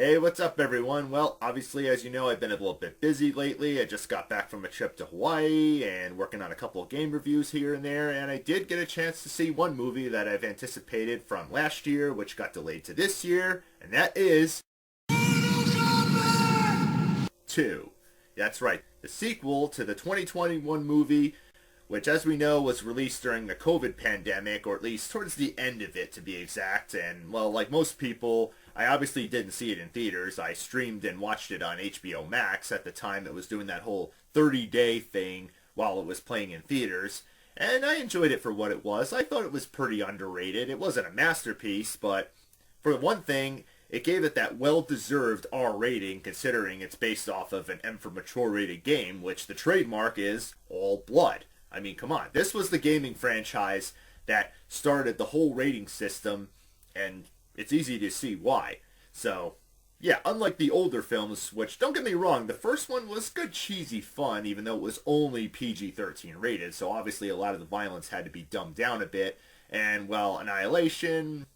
Hey, what's up everyone? Well, obviously as you know, I've been a little bit busy lately. I just got back from a trip to Hawaii and working on a couple of game reviews here and there, and I did get a chance to see one movie that I've anticipated from last year, which got delayed to this year, and that is 2. That's right, the sequel to the 2021 movie, which as we know was released during the COVID pandemic, or at least towards the end of it to be exact. And well, like most people, I obviously didn't see it in theaters. I streamed and watched it on HBO Max at the time it was doing that whole 30-day thing while it was playing in theaters. And I enjoyed it for what it was. I thought it was pretty underrated. It wasn't a masterpiece, but for one thing, it gave it that well-deserved R rating considering it's based off of an M for Mature rated game, which the trademark is all blood. I mean, come on. This was the gaming franchise that started the whole rating system, and it's easy to see why. So, yeah, unlike the older films, which, don't get me wrong, the first one was good cheesy fun, even though it was only PG-13 rated, so obviously a lot of the violence had to be dumbed down a bit. And, well, Annihilation,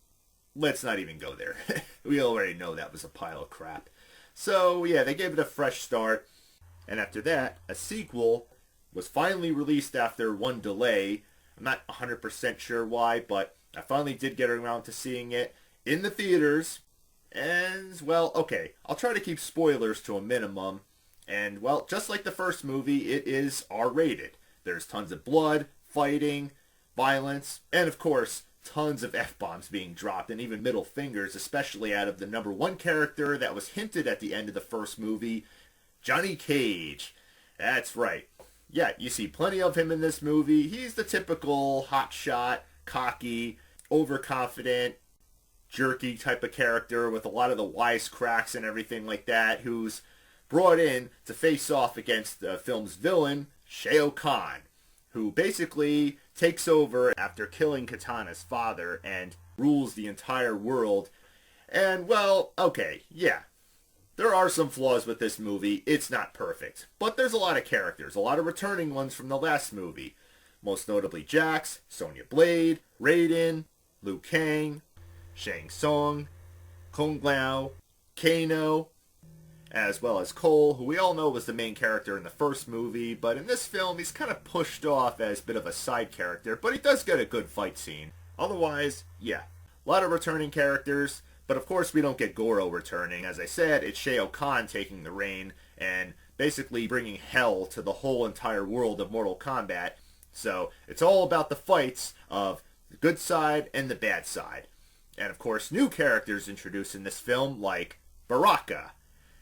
let's not even go there. We already know that was a pile of crap. So, yeah, they gave it a fresh start, and after that, a sequel was finally released after one delay. I'm not 100% sure why, but I finally did get around to seeing it in the theaters. And, well, okay, I'll try to keep spoilers to a minimum. And, well, just like the first movie, it is R-rated. There's tons of blood, fighting, violence, and, of course, tons of F-bombs being dropped, and even middle fingers, especially out of the number one character that was hinted at the end of the first movie, Johnny Cage. That's right. Yeah, you see plenty of him in this movie. He's the typical hotshot, cocky, overconfident, jerky type of character with a lot of the wisecracks and everything like that, who's brought in to face off against the film's villain, Shao Kahn, who basically takes over after killing Katana's father and rules the entire world. And, well, okay, yeah. There are some flaws with this movie. It's not perfect. But there's a lot of characters, a lot of returning ones from the last movie. Most notably Jax, Sonya Blade, Raiden, Liu Kang, Shang Tsung, Kung Lao, Kano, as well as Cole, who we all know was the main character in the first movie, but in this film he's kind of pushed off as a bit of a side character, but he does get a good fight scene. Otherwise, yeah, a lot of returning characters. But of course we don't get Goro returning. As I said, it's Shao Kahn taking the reign and basically bringing hell to the whole entire world of Mortal Kombat. So it's all about the fights of the good side and the bad side. And of course new characters introduced in this film like Baraka.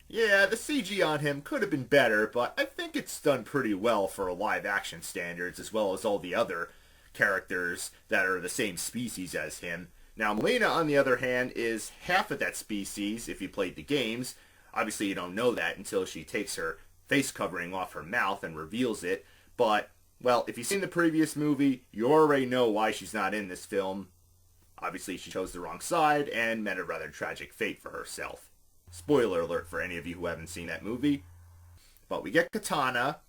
Yeah, the CG on him could have been better, but I think it's done pretty well for live action standards, as well as all the other characters that are the same species as him. Now, Mileena, on the other hand, is half of that species if you played the games. Obviously, you don't know that until she takes her face covering off her mouth and reveals it. But, well, if you've seen the previous movie, you already know why she's not in this film. Obviously, she chose the wrong side and met a rather tragic fate for herself. Spoiler alert for any of you who haven't seen that movie. But we get Katana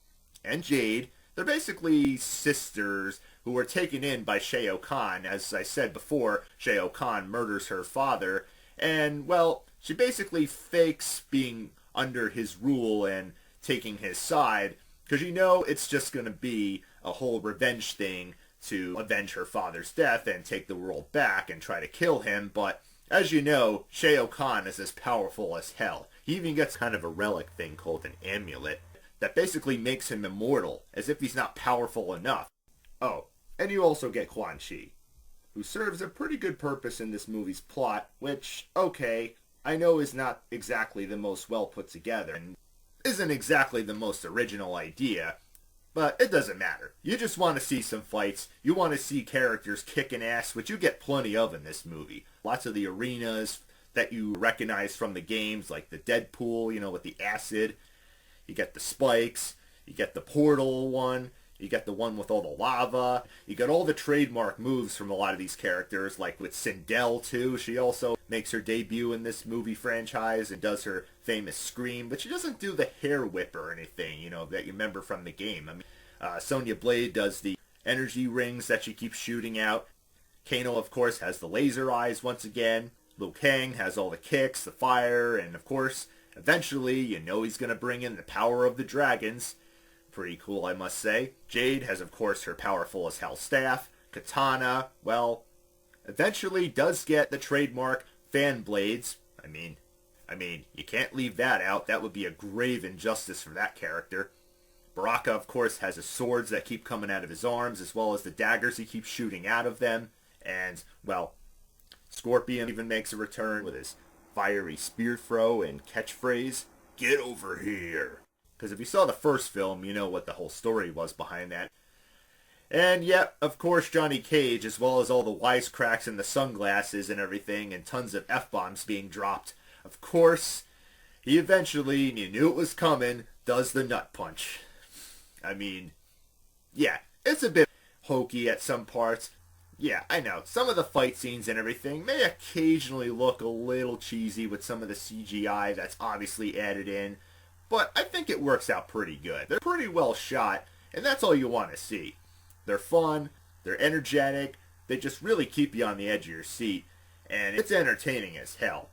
and Jade. They're basically sisters who were taken in by Shao Kahn. As I said before, Shao Kahn murders her father, and, well, she basically fakes being under his rule and taking his side, because you know it's just going to be a whole revenge thing to avenge her father's death and take the world back and try to kill him, but as you know, Shao Kahn is as powerful as hell. He even gets kind of a relic thing called an amulet that basically makes him immortal, as if he's not powerful enough. Oh, and you also get Quan Chi, who serves a pretty good purpose in this movie's plot, which, okay, I know is not exactly the most well put together, and isn't exactly the most original idea, but it doesn't matter. You just want to see some fights, you want to see characters kicking ass, which you get plenty of in this movie. Lots of the arenas that you recognize from the games, like the Deadpool, with the acid. You get the spikes, you get the portal one, you get the one with all the lava, you get all the trademark moves from a lot of these characters, like with Sindel too. She also makes her debut in this movie franchise and does her famous scream, but she doesn't do the hair whip or anything, that you remember from the game. I mean, Sonya Blade does the energy rings that she keeps shooting out. Kano, of course, has the laser eyes once again. Liu Kang has all the kicks, the fire, and of course, eventually, you know he's going to bring in the power of the dragons. Pretty cool, I must say. Jade has, of course, her powerful as hell staff. Katana, well, eventually does get the trademark fan blades. I mean, you can't leave that out. That would be a grave injustice for that character. Baraka, of course, has his swords that keep coming out of his arms, as well as the daggers he keeps shooting out of them. And, well, Scorpion even makes a return with his fiery spear throw and catchphrase, "Get over here." Because if you saw the first film, you know what the whole story was behind that. And yep, of course, Johnny Cage, as well as all the wisecracks and the sunglasses and everything, and tons of F-bombs being dropped. Of course, he eventually, and you knew it was coming, does the nut punch. I mean, yeah, it's a bit hokey at some parts. Yeah, I know, some of the fight scenes and everything may occasionally look a little cheesy with some of the CGI that's obviously added in, but I think it works out pretty good. They're pretty well shot, and that's all you want to see. They're fun, they're energetic, they just really keep you on the edge of your seat, and it's entertaining as hell.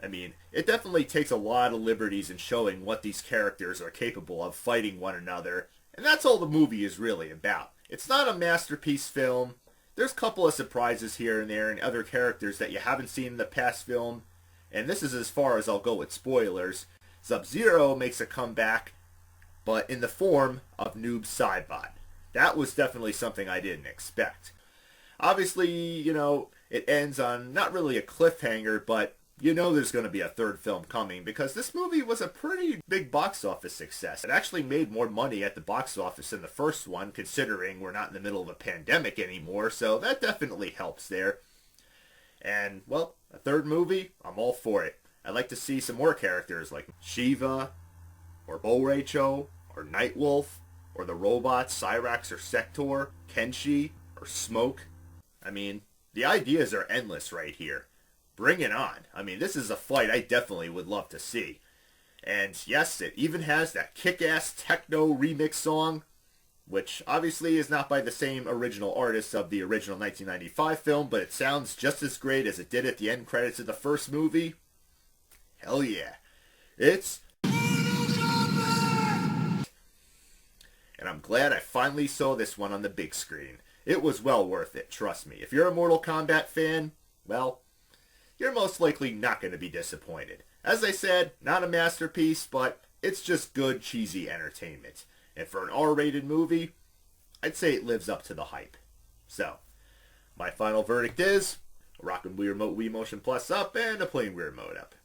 I mean, it definitely takes a lot of liberties in showing what these characters are capable of fighting one another, and that's all the movie is really about. It's not a masterpiece film. There's a couple of surprises here and there and other characters that you haven't seen in the past film, and this is as far as I'll go with spoilers. Sub-Zero makes a comeback, but in the form of Noob Saibot. That was definitely something I didn't expect. Obviously, you know, it ends on not really a cliffhanger, but you know there's going to be a third film coming because this movie was a pretty big box office success. It actually made more money at the box office than the first one, considering we're not in the middle of a pandemic anymore, so that definitely helps there. And, well, a third movie, I'm all for it. I'd like to see some more characters like Shiva, or Borecho, or Nightwolf, or the robots Cyrax or Sector, Kenshi, or Smoke. I mean, the ideas are endless right here. Bring it on. I mean, this is a fight I definitely would love to see. And yes, it even has that kick-ass techno remix song, which obviously is not by the same original artist of the original 1995 film, but it sounds just as great as it did at the end credits of the first movie. Hell yeah. It's... And I'm glad I finally saw this one on the big screen. It was well worth it, trust me. If you're a Mortal Kombat fan, well, you're most likely not going to be disappointed. As I said, not a masterpiece, but it's just good, cheesy entertainment. And for an R-rated movie, I'd say it lives up to the hype. So, my final verdict is a rockin' Wii Remote Wii Motion Plus up and a plain Wii Remote up.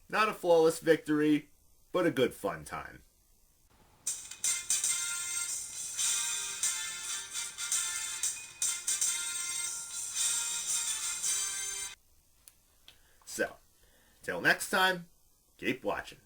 Not a flawless victory, but a good fun time. So, till next time, keep watching.